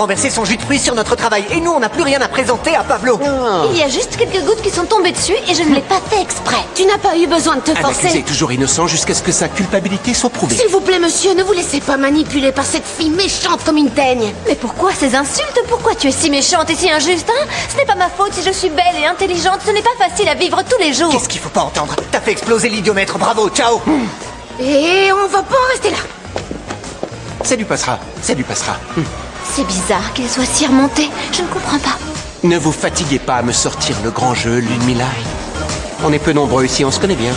renverser son jus de fruits sur notre travail. Et nous, on n'a plus rien à présenter à Pablo. Il y a juste quelques gouttes qui sont tombées dessus et je ne l'ai pas fait exprès. Tu n'as pas eu besoin de te Un accusé forcer. est toujours innocent jusqu'à ce que sa culpabilité soit prouvée. S'il vous plaît, monsieur, ne vous laissez pas manipuler par cette fille méchante comme une teigne. Mais pourquoi ces insultes? Pourquoi tu es si méchante et si injuste, hein? Ce n'est pas ma faute si je suis belle et intelligente. Ce n'est pas facile à vivre tous les jours. Qu'est-ce qu'il faut pas entendre? T'as fait exploser l'idiomètre, bravo, ciao. Et on va pas en rester là. Ça lui passera, ça lui passera. C'est bizarre qu'elle soit si remontée. Je ne comprends pas. Ne vous fatiguez pas à me sortir le grand jeu, Ludmilla. On est peu nombreux ici, on se connaît bien.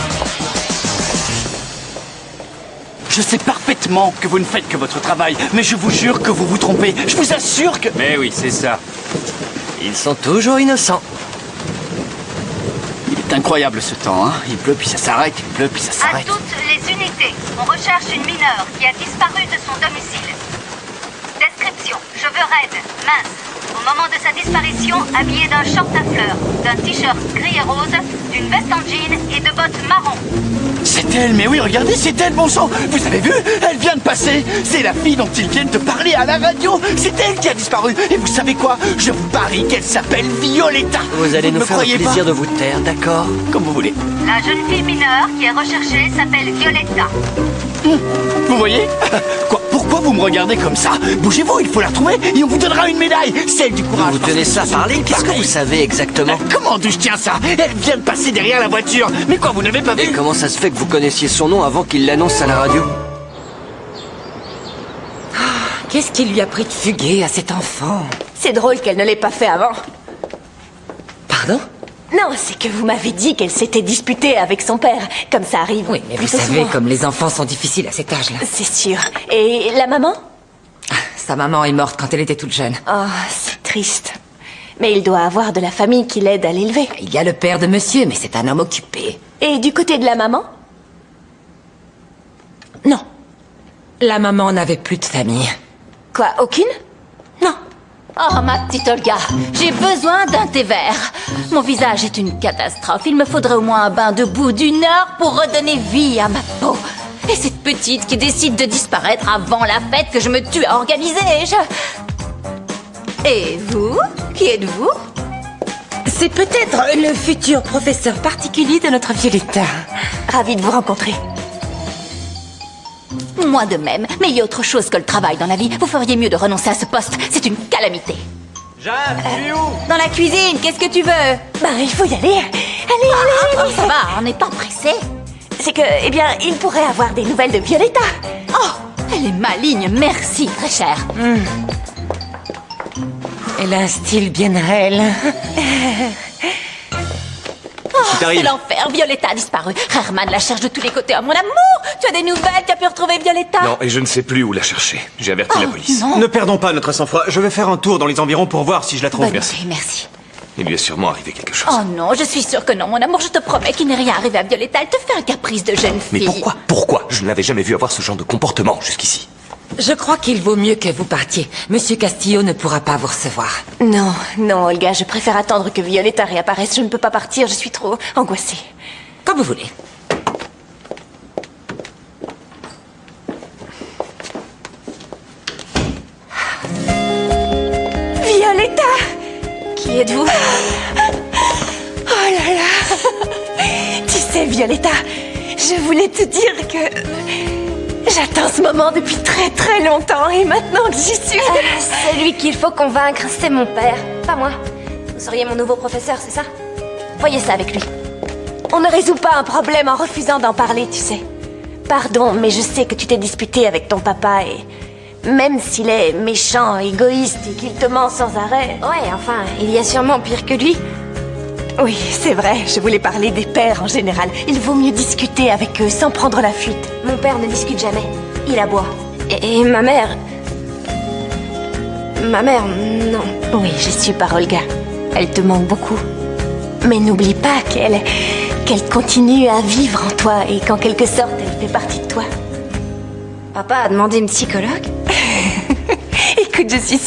Je sais parfaitement que vous ne faites que votre travail, mais je vous jure que vous vous trompez. Je vous assure que... Mais oui, c'est ça. Ils sont toujours innocents. Il est incroyable ce temps, hein. Il pleut puis ça s'arrête, il pleut puis ça À s'arrête. toutes les unités, on recherche une mineure qui a disparu de son domicile. Description, cheveux raides, minces. Au moment de sa disparition, habillée d'un short à fleurs, d'un t-shirt gris et rose, d'une veste en jean et de bottes marron. C'est elle, mais oui, regardez, c'est elle, bon sang. Vous avez vu? Elle vient de passer. C'est la fille dont ils viennent de parler à la radio. C'est elle qui a disparu. Et vous savez quoi? Je vous parie qu'elle s'appelle Violetta. Vous allez ne nous me faire le croyez plaisir pas? de vous taire, d'accord? Comme vous voulez. La jeune fille mineure qui est recherchée s'appelle Violetta. Vous voyez? Quoi? Pourquoi vous me regardez comme ça? Bougez-vous, il faut la retrouver et on vous donnera une médaille. Celle du courage. Vous tenez ça à parler? Qu'est-ce que vous savez exactement? Comment d'où je tiens ça? Elle vient de passer derrière la voiture. Mais quoi, vous n'avez pas Et vu? comment ça se fait que vous connaissiez son nom avant qu'il l'annonce à la radio? Qu'est-ce qui lui a pris de fuguer à cet enfant? C'est drôle qu'elle ne l'ait pas fait avant. Pardon? Non, c'est que vous m'avez dit qu'elle s'était disputée avec son père. Comme ça arrive. Oui, mais vous plutôt savez souvent. comme les enfants sont difficiles à cet âge-là. C'est sûr. Et la maman? Sa maman est morte quand elle était toute jeune. Oh, c'est triste. Mais il doit avoir de la famille qui l'aide à l'élever. Il y a le père de monsieur, mais c'est un homme occupé. Et du côté de la maman? Non. La maman n'avait plus de famille. Quoi, aucune? Non. Oh, ma petite Olga, j'ai besoin d'un thé vert. Mon visage est une catastrophe. Il me faudrait au moins un bain de boue d'1 heure pour redonner vie à ma peau. Et cette petite qui décide de disparaître avant la fête que je me tue à organiser, Et vous? Qui êtes-vous? C'est peut-être le futur professeur particulier de notre Violetta. Ravie de vous rencontrer. Moi de même. Mais il y a autre chose que le travail dans la vie. Vous feriez mieux de renoncer à ce poste. C'est une calamité. Jeanne, tu es où? Dans la cuisine, qu'est-ce que tu veux? Bah, il faut y aller. Allez. Ça va, on n'est pas pressé. C'est que, eh bien, il pourrait avoir des nouvelles de Violetta. Oh, elle est maligne, merci, très cher. Elle a un style bien à elle. C'est l'enfer, Violetta a disparu. Herman la cherche de tous les côtés. Oh, mon amour, tu as des nouvelles? Tu as pu retrouver Violetta? Non, et je ne sais plus où la chercher. J'ai averti la police. Non. Ne perdons pas notre sang-froid. Je vais faire un tour dans les environs pour voir si je la trouve. Bonne idée, merci. Il lui est sûrement arrivé quelque chose. Oh non, je suis sûre que non, mon amour, je te promets qu'il n'est rien arrivé à Violetta. Elle te fait un caprice de jeune Mais fille. pourquoi je ne l'avais jamais vu avoir ce genre de comportement jusqu'ici. Je crois qu'il vaut mieux que vous partiez. Monsieur Castillo ne pourra pas vous recevoir. Non, Olga, je préfère attendre que Violetta réapparaisse. Je ne peux pas partir, je suis trop angoissée. Comme vous voulez. Violetta! Qui êtes-vous? Oh là là! Tu sais, Violetta, je voulais te dire que... J'attends ce moment depuis très très longtemps et maintenant que j'y suis... Celui qu'il faut convaincre, c'est mon père, pas moi. Vous seriez mon nouveau professeur, c'est ça? Voyez ça avec lui. On ne résout pas un problème en refusant d'en parler, tu sais. Pardon, mais je sais que tu t'es disputé avec ton papa et... Même s'il est méchant, égoïste et qu'il te ment sans arrêt... Ouais, enfin, il y a sûrement pire que lui. Oui, c'est vrai, je voulais parler des pères en général. Il vaut mieux discuter avec eux sans prendre la fuite. Mon père ne discute jamais. Il aboie. Et ma mère... Ma mère, non. Oui, j'y suis par Olga. Elle te manque beaucoup. Mais n'oublie pas qu'elle continue à vivre en toi et qu'en quelque sorte, elle fait partie de toi. Papa a demandé une psychologue? Écoute, je suis